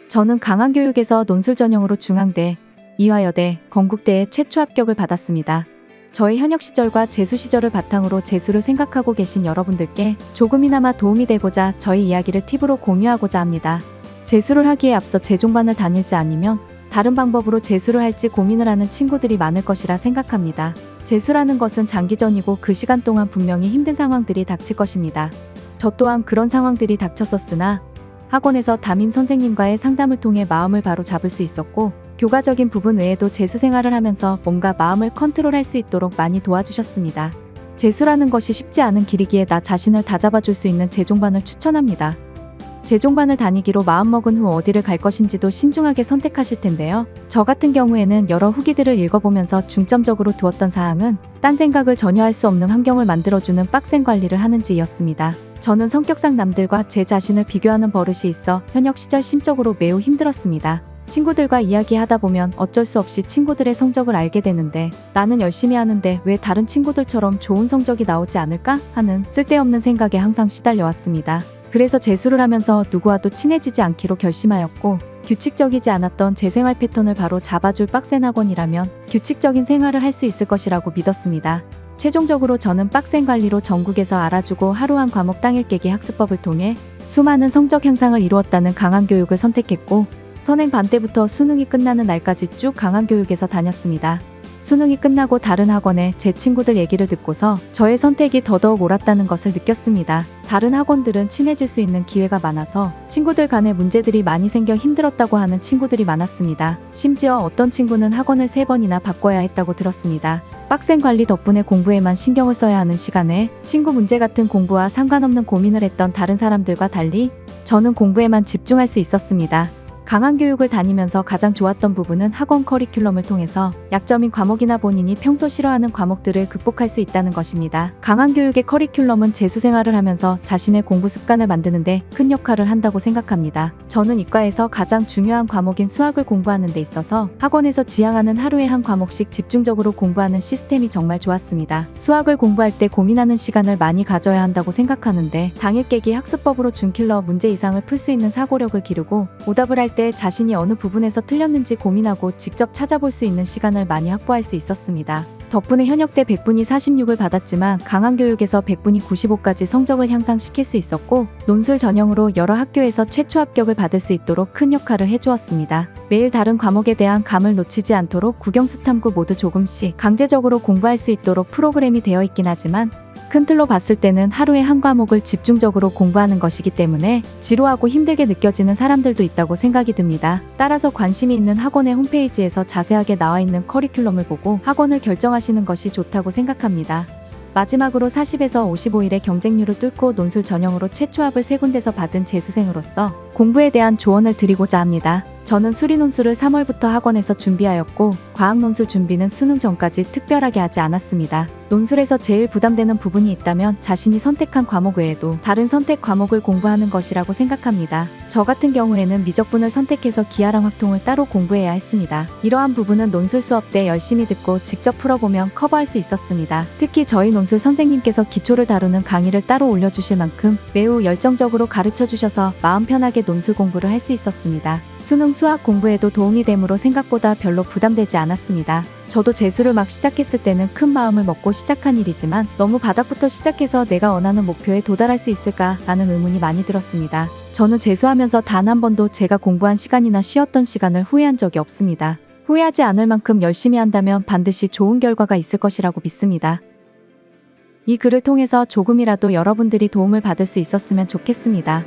저는 강한교육에서 논술 전형으로 중앙대, 이화여대, 건국대에 최초 합격을 받았습니다. 저의 현역 시절과 재수 시절을 바탕으로 재수를 생각하고 계신 여러분들께 조금이나마 도움이 되고자 저희 이야기를 팁으로 공유하고자 합니다. 재수를 하기에 앞서 재종반을 다닐지 아니면 다른 방법으로 재수를 할지 고민을 하는 친구들이 많을 것이라 생각합니다. 재수라는 것은 장기전이고 그 시간 동안 분명히 힘든 상황들이 닥칠 것입니다. 저 또한 그런 상황들이 닥쳤었으나 학원에서 담임 선생님과의 상담을 통해 마음을 바로 잡을 수 있었고, 교과적인 부분 외에도 재수 생활을 하면서 몸과 마음을 컨트롤할 수 있도록 많이 도와주셨습니다. 재수라는 것이 쉽지 않은 길이기에 나 자신을 다잡아줄 수 있는 재종반을 추천합니다. 재종반을 다니기로 마음먹은 후 어디를 갈 것인지도 신중하게 선택하실 텐데요. 저 같은 경우에는 여러 후기들을 읽어보면서 중점적으로 두었던 사항은 딴 생각을 전혀 할 수 없는 환경을 만들어주는 빡센 관리를 하는지였습니다. 저는 성격상 남들과 제 자신을 비교하는 버릇이 있어 현역 시절 심적으로 매우 힘들었습니다. 친구들과 이야기하다 보면 어쩔 수 없이 친구들의 성적을 알게 되는데, 나는 열심히 하는데 왜 다른 친구들처럼 좋은 성적이 나오지 않을까 하는 쓸데없는 생각에 항상 시달려왔습니다. 그래서 재수를 하면서 누구와도 친해지지 않기로 결심하였고, 규칙적이지 않았던 제 생활 패턴을 바로 잡아줄 빡센 학원이라면 규칙적인 생활을 할 수 있을 것이라고 믿었습니다. 최종적으로 저는 빡센 관리로 전국에서 알아주고 하루 한 과목 당일 깨기 학습법을 통해 수많은 성적 향상을 이루었다는 강한교육을 선택했고, 선행 반 때부터 수능이 끝나는 날까지 쭉 강한교육에서 다녔습니다. 수능이 끝나고 다른 학원에 제 친구들 얘기를 듣고서 저의 선택이 더더욱 옳았다는 것을 느꼈습니다. 다른 학원들은 친해질 수 있는 기회가 많아서 친구들 간에 문제들이 많이 생겨 힘들었다고 하는 친구들이 많았습니다. 심지어 어떤 친구는 학원을 3번이나 바꿔야 했다고 들었습니다. 빡센 관리 덕분에 공부에만 신경을 써야 하는 시간에 친구 문제 같은 공부와 상관없는 고민을 했던 다른 사람들과 달리 저는 공부에만 집중할 수 있었습니다. 강한교육을 다니면서 가장 좋았던 부분은 학원 커리큘럼을 통해서 약점인 과목이나 본인이 평소 싫어하는 과목들을 극복할 수 있다는 것입니다. 강한교육의 커리큘럼은 재수 생활을 하면서 자신의 공부 습관을 만드는 데 큰 역할을 한다고 생각합니다. 저는 이과에서 가장 중요한 과목인 수학을 공부하는 데 있어서 학원에서 지향하는 하루에 한 과목씩 집중적으로 공부하는 시스템이 정말 좋았습니다. 수학을 공부할 때 고민하는 시간을 많이 가져야 한다고 생각하는데, 당일 깨기 학습법으로 준킬러 문제 이상을 풀 수 있는 사고력을 기르고, 오답을 할 때 자신이 어느 부분에서 틀렸는지 고민하고 직접 찾아볼 수 있는 시간을 많이 확보할 수 있었습니다. 덕분에 현역때 100분이 46을 받았지만 강한교육에서 100분이 95까지 성적을 향상시킬 수 있었고, 논술 전형으로 여러 학교에서 최초 합격을 받을 수 있도록 큰 역할을 해주었습니다. 매일 다른 과목에 대한 감을 놓치지 않도록 국영수 탐구 모두 조금씩 강제적으로 공부할 수 있도록 프로그램이 되어 있긴 하지만, 큰 틀로 봤을 때는 하루에 한 과목을 집중적으로 공부하는 것이기 때문에 지루하고 힘들게 느껴지는 사람들도 있다고 생각이 듭니다. 따라서 관심이 있는 학원의 홈페이지에서 자세하게 나와 있는 커리큘럼을 보고 학원을 결정하시는 것이 좋다고 생각합니다. 마지막으로 40에서 55일의 경쟁률을 뚫고 논술 전형으로 최초 합을 3군데서 받은 재수생으로서 공부에 대한 조언을 드리고자 합니다. 저는 수리 논술을 3월부터 학원에서 준비하였고, 과학 논술 준비는 수능 전까지 특별하게 하지 않았습니다. 논술에서 제일 부담되는 부분이 있다면 자신이 선택한 과목 외에도 다른 선택 과목을 공부하는 것이라고 생각합니다. 저 같은 경우에는 미적분을 선택해서 기하랑 확통을 따로 공부해야 했습니다. 이러한 부분은 논술 수업 때 열심히 듣고 직접 풀어보면 커버할 수 있었습니다. 특히 저희 논술 선생님께서 기초를 다루는 강의를 따로 올려주실 만큼 매우 열정적으로 가르쳐 주셔서 마음 편하게 논술 공부를 할 수 있었습니다. 수능 수학 공부에도 도움이 되므로 생각보다 별로 부담되지 않았습니다. 저도 재수를 막 시작했을 때는 큰 마음을 먹고 시작한 일이지만 너무 바닥부터 시작해서 내가 원하는 목표에 도달할 수 있을까 라는 의문이 많이 들었습니다. 저는 재수하면서 단 한 번도 제가 공부한 시간이나 쉬었던 시간을 후회한 적이 없습니다. 후회하지 않을 만큼 열심히 한다면 반드시 좋은 결과가 있을 것이라고 믿습니다. 이 글을 통해서 조금이라도 여러분들이 도움을 받을 수 있었으면 좋겠습니다.